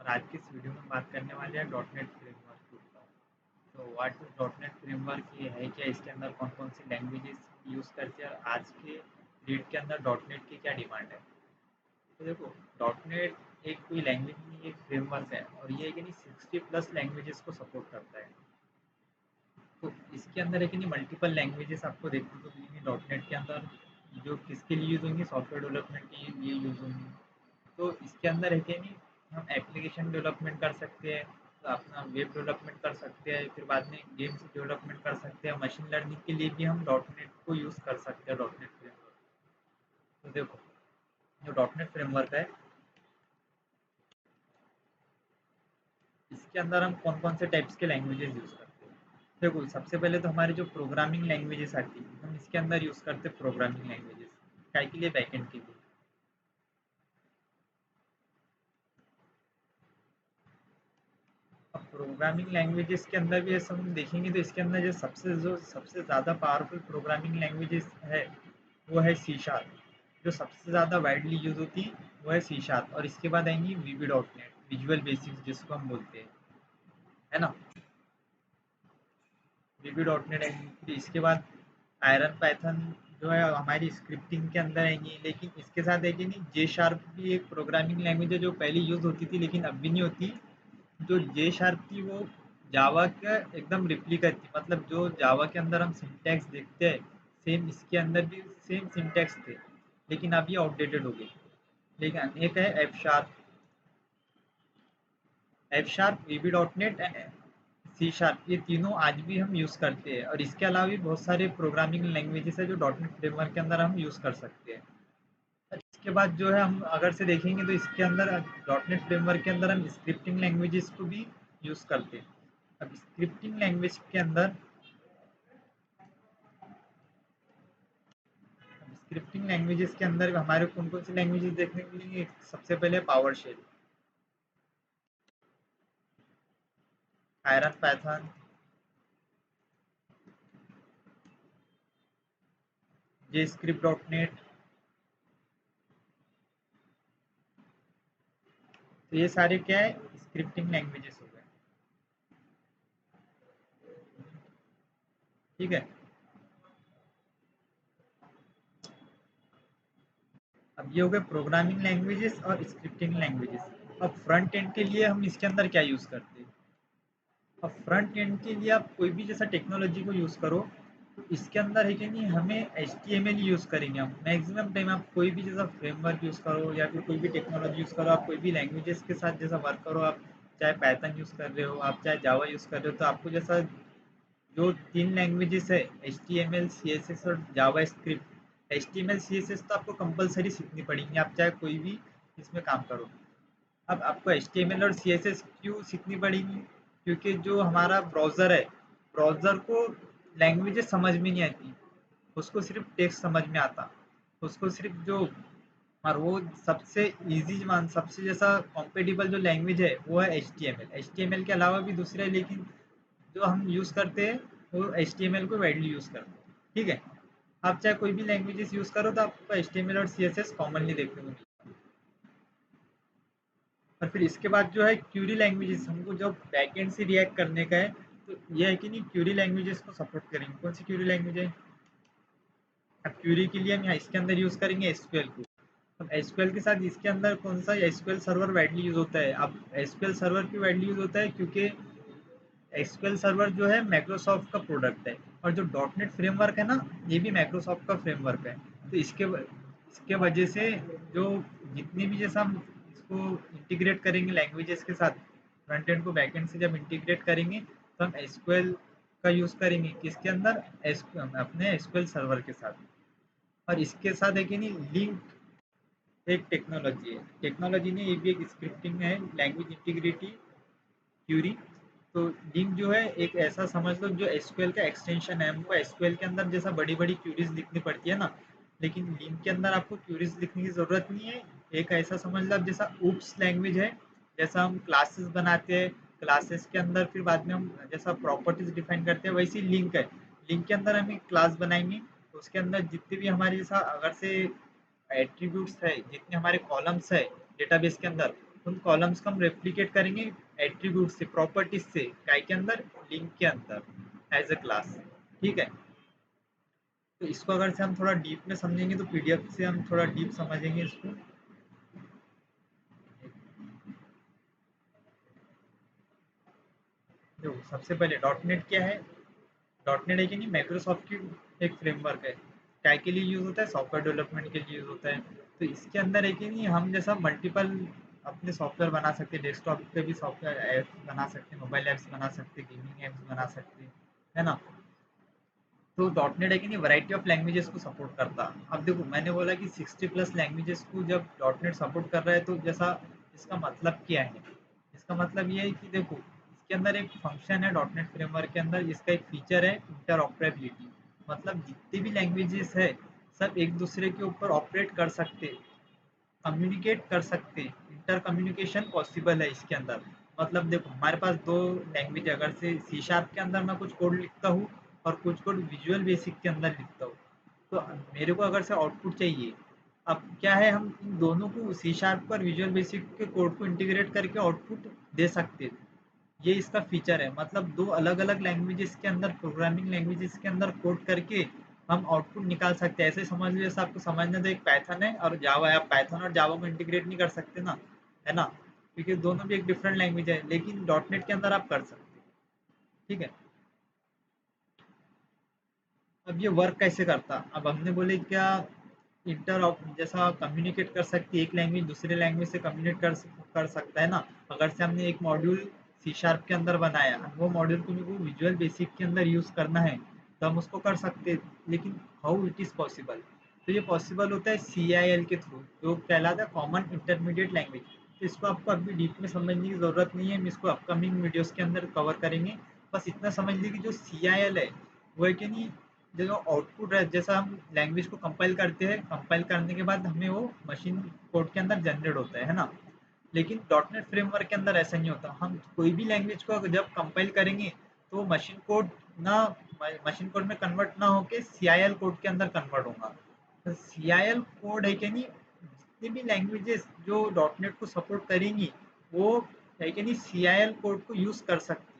आज की इस वीडियो में बात करने वाले हैं डॉट नेट फ्रेमवर्क के ऊपर। तो what is dot net framework, ये है क्या, इसके अंदर कौन कौन सी लैंग्वेजेस यूज़ करते हैं और आज के डेट के अंदर डॉट नेट की क्या डिमांड है। तो देखो, डॉट नेट एक कोई लैंग्वेज नहीं, एक फ्रेमवर्क है और ये है कि नहीं 60+ लैंग्वेजेस को सपोर्ट करता है। तो इसके अंदर है कि नहीं मल्टीपल लैंग्वेजेस आपको देखने को मिलेंगी डॉट नेट के अंदर, जो किसके लिए यूज़ होंगी, सॉफ्टवेयर डेवलपमेंट के लिए यूज़ होंगी। तो इसके अंदर है कि नहीं हम एप्लीकेशन डेवलपमेंट कर सकते हैं, तो अपना वेब डेवलपमेंट कर सकते हैं, फिर बाद में गेम्स डेवलपमेंट कर सकते हैं, मशीन लर्निंग के लिए भी हम डॉट नेट को यूज़ कर सकते हैं, डॉट नेट फ्रेमवर्क। तो देखो, जो डॉट नेट फ्रेमवर्क है इसके अंदर हम कौन कौन से टाइप्स के लैंग्वेजेस यूज़ करते हैं। देखो, सबसे पहले तो हमारी जो प्रोग्रामिंग लैंग्वेजेस आती है हम इसके अंदर यूज़ करते हैं प्रोग्रामिंग लैंग्वेजेस, काय के लिए, बैकएंड के लिए। अब प्रोग्रामिंग लैंग्वेजेस के अंदर भी ऐसा हम देखेंगे तो इसके अंदर जो सबसे ज़्यादा पावरफुल प्रोग्रामिंग लैंग्वेजेस है वो है सी शार्प। जो सबसे ज़्यादा वाइडली यूज होती है वो है सी शार्प, और इसके बाद आएंगी वीबी डॉट नेट, विजुअल बेसिक्स जिसको हम बोलते हैं, है ना। वीबी डॉट नेट आएंगी, फिर इसके बाद आयरन पाइथन जो है हमारी स्क्रिप्टिंग के अंदर आएंगी। लेकिन इसके साथ है कि नहीं जे शार्प भी एक प्रोग्रामिंग लैंग्वेज है जो पहले यूज होती थी लेकिन अब भी नहीं होती। जो जे शार्प थी वो जावा का एकदम रिप्लिका थी, मतलब जो जावा के अंदर हम सिंटैक्स देखते हैं सेम इसके अंदर भी सेम सिंटैक्स थे, लेकिन अब ये आउटडेटेड हो गई। लेकिन एक है F sharp, VB dot net and C sharp, ये तीनों आज भी हम यूज़ करते हैं। और इसके अलावा भी बहुत सारे प्रोग्रामिंग लैंग्वेजेस है जो डॉट नेट फ्रेमवर्क के अंदर हम यूज़ कर सकते हैं। इसके बाद जो है हम अगर से देखेंगे तो इसके अंदर डॉट नेट फ्रेमवर्क के अंदर हम स्क्रिप्टिंग लैंग्वेजेस को भी यूज़ करते हैं। अब स्क्रिप्टिंग लैंग्वेजेस के अंदर हमारे कौन कौन सी लैंग्वेजेस देखने को मिलेंगी। सबसे पहले पावर शेल, आयरन पाइथन, जे स्क्रिप्ट डॉट नेट। तो ये सारे क्या है, स्क्रिप्टिंग लैंग्वेजेस हो गए। ठीक है। अब ये हो गए प्रोग्रामिंग लैंग्वेजेस और स्क्रिप्टिंग लैंग्वेजेस। अब फ्रंट एंड के लिए हम इसके अंदर क्या यूज़ करते हैं। अब फ्रंट एंड के लिए आप कोई भी जैसा टेक्नोलॉजी को यूज़ करो तो इसके अंदर है कि नहीं हमें HTML यूज़ करेंगे हम मैक्सिमम टाइम। आप कोई भी जैसा फ्रेमवर्क यूज़ करो या फिर कोई भी टेक्नोलॉजी यूज़ करो, आप कोई भी लैंग्वेजेस के साथ जैसा वर्क करो, आप चाहे पाइथन यूज़ कर रहे हो, आप चाहे जावा यूज़ कर रहे हो, तो आपको जैसा जो तीन लैंग्वेजेस है HTML CSS और जावा स्क्रिप्ट। HTML CSS तो आपको कंपलसरी सीखनी पड़ेंगी, आप चाहे कोई भी इसमें काम करो। अब आपको HTML और CSS क्यों सीखनी पड़ेगी, क्योंकि जो हमारा ब्राउज़र है, ब्राउज़र को लैंग्वेजेस समझ में नहीं आती, उसको सिर्फ टेक्स्ट समझ में आता। उसको सिर्फ जो, और वो सबसे इजी मान सबसे जैसा कॉम्पेटिबल जो लैंग्वेज है वो है HTML के अलावा भी दूसरे हैं, लेकिन जो हम यूज़ करते हैं वो HTML को वाइडली यूज़ करते हैं। ठीक है। आप चाहे कोई भी लैंग्वेजेस यूज़ करो तो आपको HTML और CSS कॉमनली देखने को मिलेगा। और फिर इसके बाद जो है क्यूरी लैंग्वेजेस, हमको जब बैकएंड से रिएक्ट करने का है तो ये है कि नहीं क्यूरी लैंग्वेजेस को सपोर्ट करेंगे। कौन सी क्यूरी लैंग्वेज है। अब क्यूरी के लिए हम यहाँ इसके अंदर यूज़ करेंगे एसक्यूएल को। अब एसक्यूएल के साथ इसके अंदर कौन सा एसक्यूएल सर्वर वाइडली यूज़ होता है। अब एसक्यूएल सर्वर क्यों वाइडली यूज़ होता है, क्योंकि एसक्यूएल सर्वर जो है माइक्रोसॉफ्ट का प्रोडक्ट है, और जो डॉट नेट फ्रेमवर्क है ना ये भी माइक्रोसॉफ्ट का फ्रेमवर्क है। तो इसके वजह से जो जितनी भी जैसा हम इसको इंटीग्रेट करेंगे लैंग्वेजेस के साथ, फ्रंट एंड को बैक एंड से जब इंटीग्रेट करेंगे तो हम एसक्यूएल का यूज़ करेंगे किसके अंदर, अपने एसक्यूएल सर्वर के साथ। और इसके साथ है कि नहीं लिंक एक टेक्नोलॉजी ने ये भी एक स्क्रिप्टिंग है, लैंग्वेज इंटीग्रिटी क्यूरी। तो लिंक जो है एक ऐसा समझ लो जो एसक्यूएल का एक्सटेंशन है। हमको एसक्यूएल के अंदर जैसा बड़ी बड़ी क्यूरीज लिखनी पड़ती है ना, लेकिन लिंक के अंदर आपको क्यूरीज लिखने की ज़रूरत नहीं है। एक ऐसा समझ लो आप जैसा ऊप्स लैंग्वेज है, जैसा हम क्लासेस बनाते हैं, क्लासेस के अंदर फिर बाद में हम जैसा प्रॉपर्टीज डिफाइन करते हैं, वैसी लिंक है। लिंक के अंदर हम एक क्लास बनाएंगे, तो उसके अंदर जितने भी हमारे जैसा अगर से एट्रीब्यूट्स है, जितने हमारे कॉलम्स है डेटाबेस के अंदर, उन कॉलम्स को हम रेप्लिकेट करेंगे एट्रीब्यूट से, प्रॉपर्टीज से, काय के अंदर, लिंक के अंदर, एज अ क्लास। ठीक है, तो इसको अगर से हम थोड़ा डीप में समझेंगे तो पीडीएफ से हम थोड़ा डीप समझेंगे इसको। देखो सबसे पहले डॉट नेट क्या है। डॉट नेट है कि नहीं, माइक्रोसॉफ्ट की एक फ्रेमवर्क है। क्या के लिए यूज होता है, सॉफ्टवेयर डेवलपमेंट के लिए यूज होता है। तो इसके अंदर है कि नहीं, हम जैसा मल्टीपल अपने सॉफ्टवेयर बना सकते हैं, डेस्कटॉप पे भी सॉफ्टवेयर ऐप्स बना सकते हैं, मोबाइल ऐप्स बना सकते हैं, गेमिंग ऐप्स बना सकते हैं, है ना। तो डॉट नेट है कि नहीं, वैरायटी ऑफ लैंग्वेजेस को सपोर्ट करता। अब देखो मैंने बोला कि 60+ लैंग्वेजेस को जब डॉट नेट सपोर्ट कर रहा है, तो जैसा इसका मतलब क्या है। इसका मतलब ये है कि देखो इसके अंदर एक फंक्शन है डॉट नेट फ्रेमवर्क के अंदर, इसका एक फीचर है इंटरऑपरेबिलिटी। मतलब जितनी भी लैंग्वेजेस है सब एक दूसरे के ऊपर ऑपरेट कर सकते, कम्युनिकेट कर सकते, इंटर कम्युनिकेशन पॉसिबल है इसके अंदर। मतलब देखो हमारे पास दो लैंग्वेज, अगर से सी शार्प के अंदर मैं कुछ कोड लिखता हूँ और कुछ कोड विजुअल बेसिक के अंदर लिखता हूँ, तो मेरे को अगर से आउटपुट चाहिए, अब क्या है, हम इन दोनों को सी शार्प पर विजुअल बेसिक के कोड को इंटीग्रेट करके आउटपुट दे सकते हैं। ये इसका फीचर है। मतलब दो अलग अलग लैंग्वेजेस के अंदर, प्रोग्रामिंग लैंग्वेजेस के अंदर कोड करके हम आउटपुट निकाल सकते हैं। ऐसे समझ लो जैसे आपको समझना तो एक पाइथन है और जावा है, आप पाइथन और जावा को इंटीग्रेट नहीं कर सकते ना, है ना, क्योंकि दोनों भी एक डिफरेंट लैंग्वेज है, लेकिन डॉट नेट के अंदर आप कर सकते हैं। ठीक है, अब ये वर्क कैसे करता, अब हमने बोले क्या, इंटर जैसा कम्युनिकेट कर सकती है, एक लैंग्वेज दूसरे लैंग्वेज से कम्युनिकेट कर सकता है ना। अगर से हमने एक मॉड्यूल सी शार्प के अंदर बनाया, वो मॉड्यूल को मेरे को विजुअल बेसिक के अंदर यूज करना है, तो हम उसको कर सकते हैं। लेकिन हाउ इट इज पॉसिबल, तो ये पॉसिबल होता है CIL के थ्रू, जो कहलाता है कॉमन इंटरमीडिएट लैंग्वेज। तो इसको आपको अभी डीप में समझने की जरूरत नहीं है, हम इसको अपकमिंग वीडियोस के अंदर कवर करेंगे। बस इतना समझ लीजिए कि जो CIL है वो है कि नहीं, जो आउटपुट है, जैसा हम लैंग्वेज को कंपाइल करते हैं, कंपाइल करने के बाद हमें वो मशीन कोड के अंदर जनरेट होता है ना। लेकिन डॉट नेट फ्रेमवर्क के अंदर ऐसा नहीं होता। हम कोई भी लैंग्वेज को जब कंपाइल करेंगे तो मशीन कोड ना, मशीन कोड में कन्वर्ट ना होके CIL कोड के अंदर कन्वर्ट होगा। तो CIL कोड है कि नहीं, जितनी भी लैंग्वेजेस जो डॉट नेट को सपोर्ट करेंगी वो है कि नहीं CIL कोड को यूज कर सकती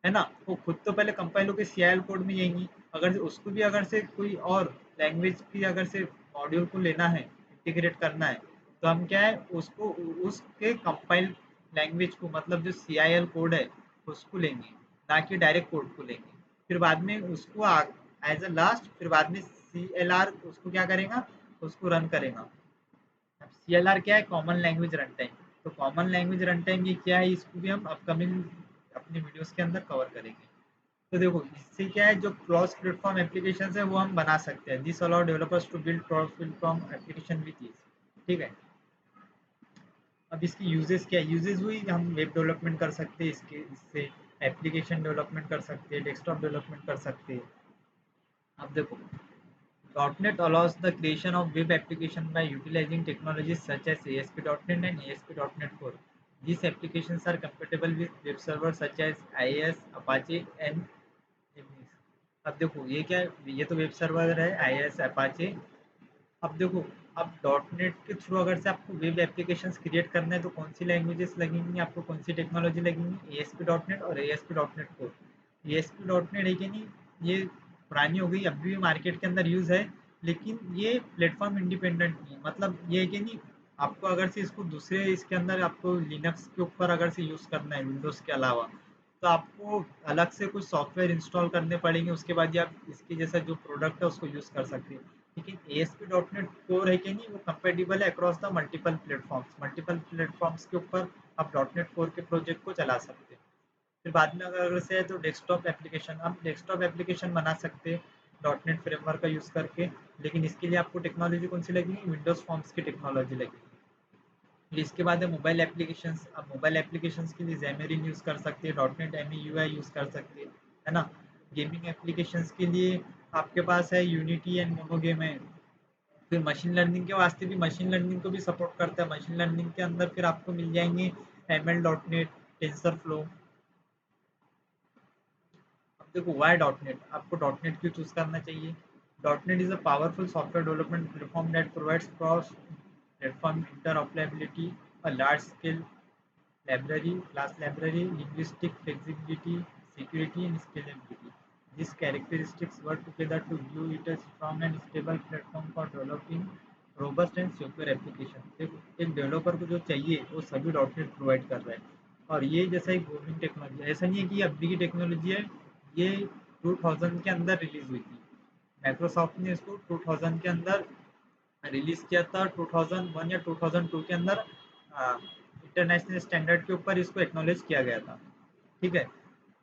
है ना। वो खुद तो पहले कंपाइल होकर CIL कोड में जाएंगी, अगर से उसको भी अगर से कोई और लैंग्वेज की अगर से मॉड्यूल को लेना है, इंटीग्रेट करना है, तो हम क्या है उसको, उसके कंपाइल लैंग्वेज को, मतलब जो CIL कोड है उसको लेंगे, ना कि डायरेक्ट कोड को लेंगे। फिर बाद में उसको एज अ लास्ट, फिर बाद में CLR उसको क्या करेगा, उसको रन करेगा। अब CLR क्या है, कॉमन लैंग्वेज रन टाइम। तो कॉमन लैंग्वेज रन टाइम ये क्या है, इसको भी हम अपकमिंग अपनी वीडियोस के अंदर कवर करेंगे। तो देखो इससे क्या है, जो क्रॉस प्लेटफॉर्म एप्लीकेशन है वो हम बना सकते हैं। This allow developers to build cross platform application with ease. ठीक है, अब इसकी यूजेस क्या है, यूजेस हुई हम वेब डेवलपमेंट कर सकते हैं इसके, इससे एप्लीकेशन डेवलपमेंट कर सकते हैं, डेस्कटॉप डेवलपमेंट कर सकते हैं। अब देखो .NET allows the creation of web application by utilizing technologies such as ASP.NET and ASP.NET Core. These applications are compatible with web servers such as IIS, Apache and Ignis. अब देखो ये क्या है, ये तो वेब सर्वर है IIS, Apache। अब देखो, अब डॉट नेट के थ्रू अगर से आपको वेब एप्लीकेशंस क्रिएट करना है तो कौन सी लैंग्वेजेस लगेंगी, आपको कौन सी टेक्नोलॉजी लगेंगी, ASP.NET और ASP.NET Core। ASP.NEट है कि नहीं, ये पुरानी हो गई, अभी भी मार्केट के अंदर यूज है, लेकिन ये प्लेटफॉर्म इंडिपेंडेंट नहीं है। मतलब ये है कि नहीं, आपको अगर से इसको दूसरे इसके अंदर आपको लिनक्स के ऊपर अगर से यूज करना है विंडोज के अलावा, तो आपको अलग से कुछ सॉफ्टवेयर इंस्टॉल करने पड़ेंगे, उसके बाद ही आप इसके जैसा जो प्रोडक्ट है उसको यूज कर सकते हैं। लेकिन ASP.NEट कोर है कि नहीं, वो कंपेटिबल है अक्रॉस द मल्टीपल प्लेटफॉर्म्स के ऊपर आप डॉट नेट कोर के प्रोजेक्ट को चला सकते हैं। फिर बाद में अगर से है तो डेस्कटॉप एप्लीकेशन, आप डेस्कटॉप एप्लीकेशन बना सकते हैं डॉट नेट फ्रेमवर्क का यूज़ करके। लेकिन इसके लिए आपको टेक्नोलॉजी कौन सी लगेगी, विंडोज फॉर्म्स की टेक्नोलॉजी लगेगी। फिर इसके बाद है मोबाइल एप्लीकेशंस। अब मोबाइल एप्लीकेशंस के लिए Xamarin यूज़ कर सकते हैं, डॉट नेट MAUI यूज़ कर सकते हैं, है ना। गेमिंग एप्लीकेशंस के लिए आपके पास है यूनिटी एंड मोनोगेम है। फिर मशीन लर्निंग के वास्ते भी मशीन लर्निंग को भी सपोर्ट करता है। मशीन लर्निंग के अंदर फिर आपको मिल जाएंगे ML.NET, टेंसर। अब देखो वाई डॉट नेट, आपको डॉट नेट क्यों चूज करना चाहिए। Dot net is a powerful software development platform that provides cross platform interoperability, a large scale library, class library, linguistic flexibility, security and scalability. These characteristics work together to give it a strong and stable platform for developing robust and secure application. एक developer को जो चाहिए वो सभी dot net provide कर रहा है और ये जैसा एक ग्रोमिंग टेक्नोलॉजी, ऐसा नहीं है कि अभी की टेक्नोलॉजी है, ये 2000 के अंदर रिलीज हुई थी। माइक्रोसॉफ्ट ने इसको 2000 के अंदर रिलीज किया था, 2001 या 2002 के अंदर इंटरनेशनल स्टैंडर्ड के ऊपर इसको एक्नॉलेज किया गया था। ठीक है,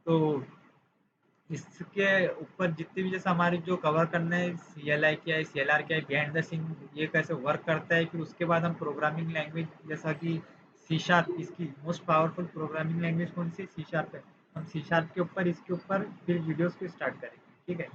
तो इसके ऊपर जितने भी जैसे हमारी जो कवर करना है, CLI क्या है, CLR क्या है, बिहाइंड द सीन ये कैसे वर्क करता है, फिर उसके बाद हम प्रोग्रामिंग लैंग्वेज जैसा कि सी शार्प, इसकी मोस्ट पावरफुल प्रोग्रामिंग लैंग्वेज कौन सी, सी शार्प है। हम सी शार्प के ऊपर इसके ऊपर फिर वीडियोस को स्टार्ट करेंगे। ठीक है।